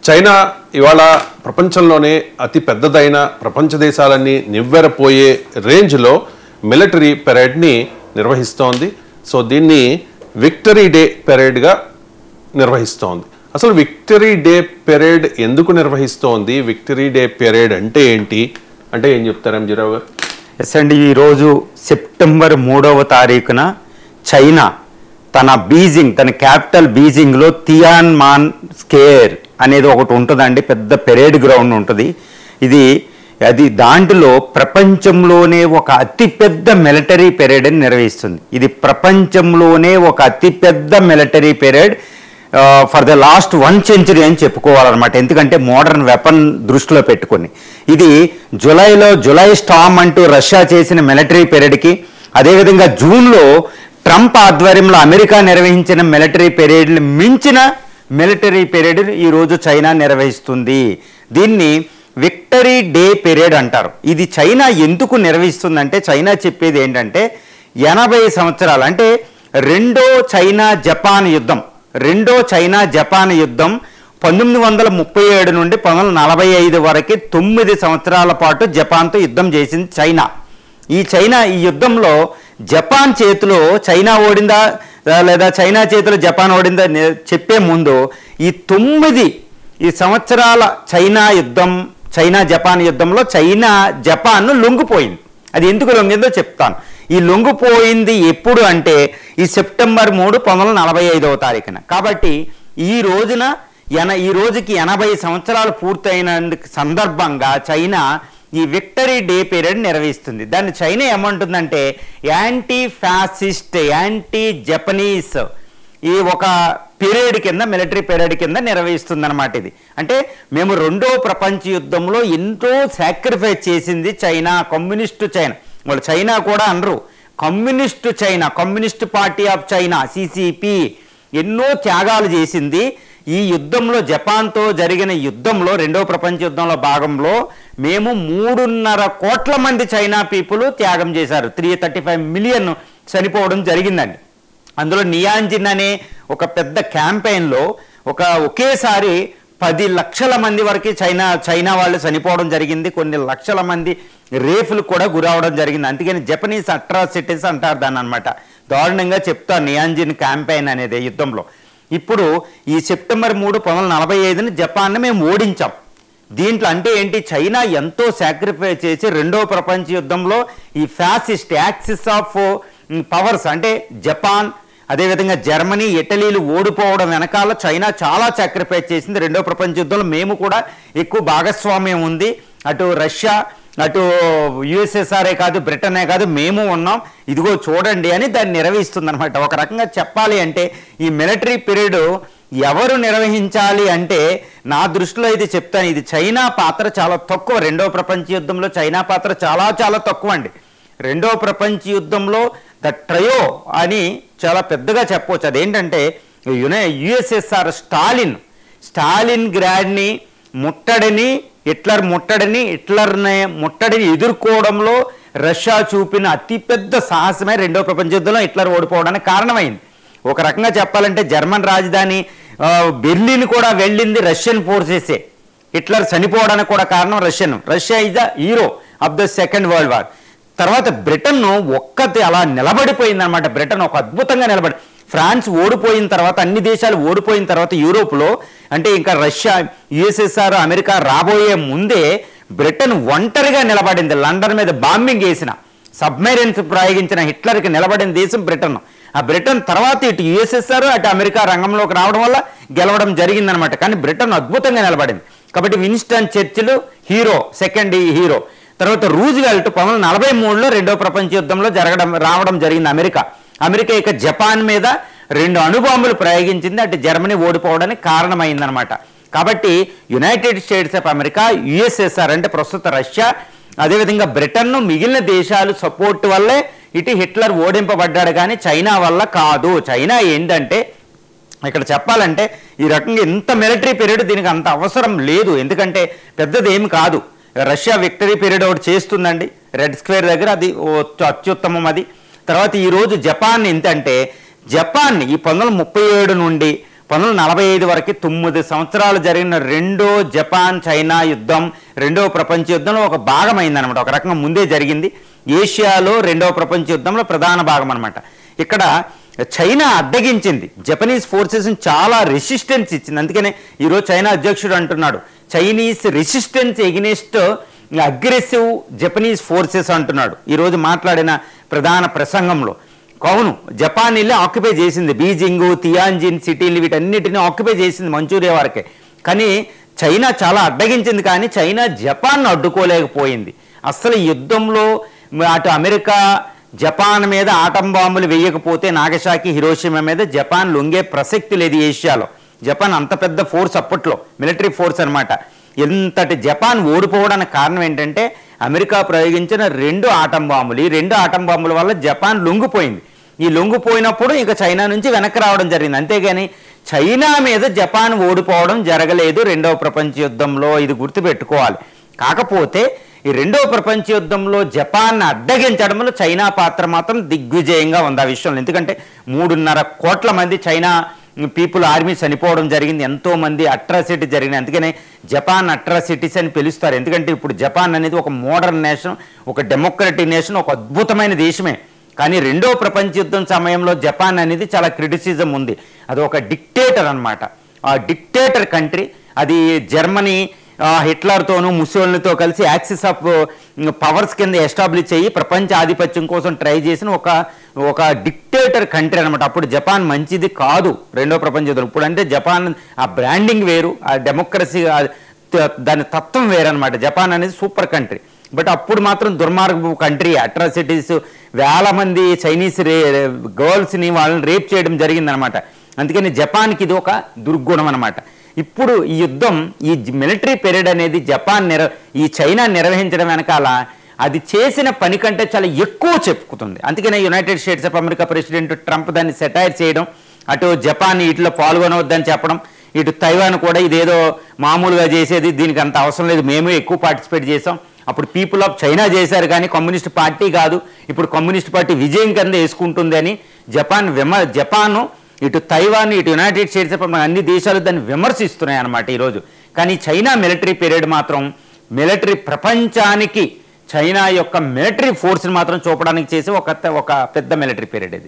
China ఇవాళ ప్రపంచంలోనే అతి పెద్దదైన ప్రపంచ దేశాలన్నీ నివ్వెరపోయే రేంజ్లో మిలిటరీ పెరేడ్ని నిర్వహిస్తోంది. సో దీన్ని విక్టరీ డే పెరేడ్గా నిర్వహిస్తోంది. అసలు విక్టరీ డే పెరేడ్ ఎందుకు నిర్వహిస్తోంది? విక్టరీ డే పెరేడ్ అంటే ఏంటి? అంటే ఏం చెప్తారు ఎంజీరావు గారు? ఎస్ అండి, ఈరోజు సెప్టెంబర్ 3వ తారీఖున చైనా తన క్యాపిటల్ బీజింగ్లో తియాన్మాన్ స్క్వేర్ అనేది ఒకటి ఉంటుందండి. పెద్ద పెరేడ్ గ్రౌండ్ ఉంటుంది. అది దాంట్లో ప్రపంచంలోనే ఒక అతిపెద్ద మిలిటరీ పెరేడ్ అని నిర్వహిస్తుంది. ఇది ప్రపంచంలోనే ఒక అతిపెద్ద military parade for the last 1 century అని చెప్పుకోవాలన్నమాట. ఎందుకంటే మోడర్న్ వెపన్ దృష్టిలో పెట్టుకొని ఇది జూలై స్టార్మ్ అంటూ రష్యా చేసిన మిలిటరీ పెరేడ్కి, అదేవిధంగా జూన్లో ట్రంప్ ఆధ్వర్యంలో అమెరికా నిర్వహించిన మిలిటరీ పెరేడ్లు మించిన మిలిటరీ పెరేడ్ ఈరోజు చైనా నిర్వహిస్తుంది. దీన్ని విక్టరీ డే పెరేడ్ అంటారు. ఇది చైనా ఎందుకు నిర్వహిస్తుందంటే, చైనా చెప్పేది ఏంటంటే 80 సంవత్సరాలు అంటే రెండో చైనా జపాన్ యుద్ధం 1937 నుండి 1945 వరకు 9 సంవత్సరాల పాటు జపాన్తో యుద్ధం చేసింది చైనా. ఈ యుద్ధంలో జపాన్ చేతిలో చైనా ఓడిందా లేదా చైనా చేతిలో జపాన్ ఓడిందా చెప్పే ముందు ఈ 9 సంవత్సరాల చైనా జపాన్ యుద్ధంలో జపాన్ లొంగిపోయింది. అది ఎందుకు లొంగిందో చెప్తాను. ఈ లొంగిపోయింది ఎప్పుడు అంటే ఈ సెప్టెంబర్ 3, 1945వ తారీఖున. కాబట్టి ఈ రోజుకి 80 సంవత్సరాలు పూర్తయిన సందర్భంగా చైనా ఈ విక్టరీ డే పీరియడ్ నిర్వహిస్తుంది. దాన్ని చైనా ఏమంటుందంటే యాంటీ ఫ్యాసిస్ట్, యాంటీ జపనీస్ ఈ ఒక పీరియడ్ కింద, మిలిటరీ పీరియడ్ కింద నిర్వహిస్తుంది అనమాట. ఇది అంటే మేము రెండో ప్రపంచ యుద్ధంలో ఎంతో సాక్రిఫైస్ చేసింది చైనా, కమ్యూనిస్టు చైనా. వాళ్ళు చైనా కూడా అనరు, communist China, communist party of China CCP ఎన్నో త్యాగాలు చేసింది. ఈ యుద్ధంలో, జపాన్తో జరిగిన యుద్ధంలో, రెండో ప్రపంచ యుద్ధంలో భాగంలో మేము 3.5 కోట్ల మంది చైనా పీపుల్ త్యాగం చేశారు. 335 మిలియన్ చనిపోవడం జరిగిందండి. అందులో నియాంజిన్ అనే ఒక పెద్ద క్యాంపెయిన్లో ఒకేసారి 10 లక్షల మంది వరకు చైనా వాళ్ళు చనిపోవడం జరిగింది. కొన్ని లక్షల మంది రేఫ్లు కూడా గురవడం జరిగింది. అందుకని జపనీస్ అట్రాసిటీస్ అంటారు దాన్ని అనమాట. దారుణంగా చెప్తారు నియాంజిన్ క్యాంపెయిన్ అనేది యుద్ధంలో. ఇప్పుడు ఈ సెప్టెంబర్ 3, 1945ని జపాన్ని మేము ఓడించాం. దీంట్లో అంటే ఏంటి, చైనా ఎంతో సాక్రిఫైస్ చేసి రెండో ప్రపంచ యుద్ధంలో ఈ ఫ్యాసిస్ట్ యాక్సిస్ ఆఫ్ పవర్స్ అంటే జపాన్, అదేవిధంగా జర్మనీ, ఇటలీలు ఓడిపోవడం వెనకాల చైనా చాలా సాక్రిఫైస్ చేసింది. రెండో ప్రపంచ యుద్ధంలో మేము కూడా ఎక్కువ భాగస్వామ్యం ఉంది. అటు రష్యా, అటు యుఎస్ఎస్ఆరే కాదు, బ్రిటనే కాదు, మేము ఉన్నాం, ఇదిగో చూడండి అని దాన్ని నిర్వహిస్తుంది అనమాట. ఒక రకంగా చెప్పాలి అంటే ఈ మిలిటరీ పీరియడ్ ఎవరు నిర్వహించాలి అంటే నా దృష్టిలో ఇది చెప్తాను, ఇది చైనా పాత్ర చాలా తక్కువ. రెండో ప్రపంచ యుద్ధంలో చైనా పాత్ర చాలా చాలా తక్కువ అండి. రెండో ప్రపంచ యుద్ధంలో ద ట్రయో అని చాలా పెద్దగా చెప్పవచ్చు. అదేంటంటే యుఎస్ఎస్ఆర్ స్టాలిన్ గ్రాడ్ని హిట్లర్ని ఎదుర్కోవడంలో రష్యా చూపిన అతిపెద్ద సాహసమే రెండో ప్రపంచ యుద్ధంలో హిట్లర్ ఓడిపోవడానికి కారణమైంది. ఒక రకంగా చెప్పాలంటే జర్మన్ రాజధాని బెర్లిన్ కూడా వెళ్ళింది రష్యన్ ఫోర్సెసే. హిట్లర్ చనిపోవడానికి కూడా కారణం Russia is the hero of the second world war. తర్వాత బ్రిటన్ అలా నిలబడిపోయింది అనమాట. బ్రిటన్ ఒక అద్భుతంగా నిలబడి, ఫ్రాన్స్ ఓడిపోయిన తర్వాత, అన్ని దేశాలు ఓడిపోయిన తర్వాత యూరోప్లో అంటే ఇంకా రష్యా, యుఎస్ఎస్ఆర్, అమెరికా రాబోయే ముందే బ్రిటన్ ఒంటరిగా నిలబడింది. లండన్ మీద బాంబింగ్ వేసిన, సబ్మెరైన్స్ ప్రయోగించిన హిట్లర్కి నిలబడిన దేశం బ్రిటన్. ఆ బ్రిటన్ తర్వాత ఇటు యుఎస్ఎస్ఆర్, అటు అమెరికా రంగంలోకి రావడం వల్ల గెలవడం జరిగిందనమాట. కానీ బ్రిటన్ అద్భుతంగా నిలబడింది. కాబట్టి విన్స్టన్ చర్చిల్ సెకండ్ హీరో. తర్వాత రూజ్వెల్ట్ 1943లో రెండో ప్రపంచ యుద్ధంలో రావడం జరిగింది. అమెరికా ఇక జపాన్ మీద 2 అణుబాంబులు ప్రయోగించింది. అటు జర్మనీ ఓడిపోవడానికి కారణమైందనమాట. కాబట్టి United states of America, USSR అంటే ప్రస్తుత రష్యా, అదేవిధంగా బ్రిటన్ను, మిగిలిన దేశాలు సపోర్ట్ వల్లే ఇటు హిట్లర్ ఓడింపబడ్డాడు, కానీ చైనా వల్ల కాదు. చైనా ఏంటంటే ఇక్కడ చెప్పాలంటే ఈ రకంగా ఇంత మిలిటరీ పీరియడ్ దీనికి అంత అవసరం లేదు. ఎందుకంటే పెద్దది ఏమి కాదు. రష్యా విక్టరీ పీరియడ్ ఒకటి చేస్తుందండి రెడ్ స్క్వేర్ దగ్గర, అది అత్యుత్తమం. అది తర్వాత ఈరోజు జపాన్ ఎంతంటే, జపాన్ని ఈ 1937 నుండి 1945 వరకు 9 సంవత్సరాలు జరిగిన రెండో జపాన్ చైనా యుద్ధం, రెండవ ప్రపంచ యుద్ధంలో ఒక భాగం అయిందనమాట. ఒక రకంగా ముందే జరిగింది. ఏషియాలో రెండవ ప్రపంచ యుద్ధంలో ప్రధాన భాగం అనమాట. ఇక్కడ చైనా అడ్డగించింది, జపనీస్ ఫోర్సెస్ని చాలా రెసిస్టెన్స్ ఇచ్చింది. అందుకనే ఈరోజు చైనా అధ్యక్షుడు అంటున్నాడు, Chinese resistance against aggressive Japanese forces అంటున్నాడు ఈరోజు మాట్లాడిన ప్రధాన ప్రసంగంలో. అవును, జపాన్ వెళ్ళి ఆక్యుపై చేసింది, బీజింగ్, తియాన్జిన్ సిటీలు వీటన్నిటిని ఆక్యుపై చేసింది మంచూరియా వరకే. కానీ చైనా చాలా అడ్డగించింది, కానీ చైనా జపాన్ అడ్డుకోలేకపోయింది. అసలు ఈ యుద్ధంలో అటు అమెరికా జపాన్ మీద ఆటం బాంబులు వేయకపోతే నాగసాకి, హిరోషిమా మీద జపాన్ లొంగే ప్రసక్తి లేదు. ఏషియాలో జపాన్ అంత పెద్ద ఫోర్స్ అప్పట్లో, మిలిటరీ ఫోర్స్ అనమాట. ఎంతటి జపాన్ ఓడిపోవడానికి కారణం ఏంటంటే అమెరికా ప్రయోగించిన 2 ఆటం బాంబులు. ఈ 2 ఆటం బాంబుల వల్ల జపాన్ లొంగిపోయింది. ఈ లొంగిపోయినప్పుడు ఇక చైనా నుంచి వెనక్కి రావడం జరిగింది. అంతేగాని చైనా మీద జపాన్ ఓడిపోవడం జరగలేదు రెండవ ప్రపంచ యుద్ధంలో, ఇది గుర్తుపెట్టుకోవాలి. కాకపోతే ఈ రెండవ ప్రపంచ యుద్ధంలో జపాన్ అడ్డగించడంలో చైనా పాత్ర మాత్రం దిగ్విజయంగా ఉంది ఆ విషయంలో. ఎందుకంటే 3.5 కోట్ల మంది చైనా పీపుల్ ఆర్మీ చనిపోవడం జరిగింది, ఎంతోమంది అట్రాసిటీ జరిగింది. అందుకనే జపాన్ అట్రాసిటీస్ అని పిలుస్తారు. ఎందుకంటే ఇప్పుడు జపాన్ అనేది ఒక మోడర్న్ నేషన్, ఒక డెమోక్రటిక్ నేషన్, ఒక అద్భుతమైన దేశమే. కానీ రెండవ ప్రపంచ యుద్ధం సమయంలో జపాన్ అనేది చాలా క్రిటిసిజం ఉంది. అది ఒక డిక్టేటర్ అనమాట. ఆ డిక్టేటర్ కంట్రీ అది. జర్మనీ హిట్లర్తోనూ ముసోలినితో కలిసి యాక్సిస్ ఆఫ్ పవర్స్ కింద ఎస్టాబ్లిష్ అయ్యి ప్రపంచ ఆధిపత్యం కోసం ట్రై చేసిన ఒక డిక్టేటర్ కంట్రీ అనమాట. అప్పుడు జపాన్ మంచిది కాదు రెండో ప్రపంచ యుద్ధం. ఇప్పుడు అంటే జపాన్ ఆ బ్రాండింగ్ వేరు, ఆ డెమోక్రసీ దాని తత్వం వేరనమాట. జపాన్ అనేది సూపర్ కంట్రీ. బట్ అప్పుడు మాత్రం దుర్మార్గపు కంట్రీ, అట్రాసిటీస్, వేల మంది చైనీస్ గర్ల్స్ని వాళ్ళని రేప్ చేయడం జరిగిందనమాట. అందుకని జపాన్కి ఇది ఒక దుర్గుణం అనమాట. ఇప్పుడు ఈ యుద్ధం, ఈ మిలిటరీ పీరియడ్ అనేది ఈ చైనా నిర్వహించడం వెనకాల అది చేసిన పని కంటే చాలా ఎక్కువ చెప్పుకుతుంది. అందుకనే United states of America president Trump దాన్ని సెటైర్ చేయడం, అటు జపాన్ వీటిలో పాల్గొనవద్దని చెప్పడం, ఇటు తైవాన్ కూడా ఇదేదో మామూలుగా చేసేది, దీనికి అంత అవసరం లేదు, మేమే ఎక్కువ పార్టిసిపేట్ చేసాం. అప్పుడు పీపుల్ ఆఫ్ చైనా చేశారు కానీ కమ్యూనిస్ట్ పార్టీ కాదు, ఇప్పుడు కమ్యూనిస్ట్ పార్టీ విజయం కింద వేసుకుంటుంది అని జపాన్ ఇటు తైవాన్, ఇటు యునైటెడ్ స్టేట్స్ అన్ని దేశాలు దాన్ని విమర్శిస్తున్నాయి అన్నమాట ఈరోజు. కానీ చైనా మిలిటరీ పీరియడ్ మాత్రం ప్రపంచానికి చైనా యొక్క మిలిటరీ ఫోర్స్ని మాత్రం చూపడానికి చేసి ఒక పెద్ద మిలిటరీ పీరియడ్ ఇది.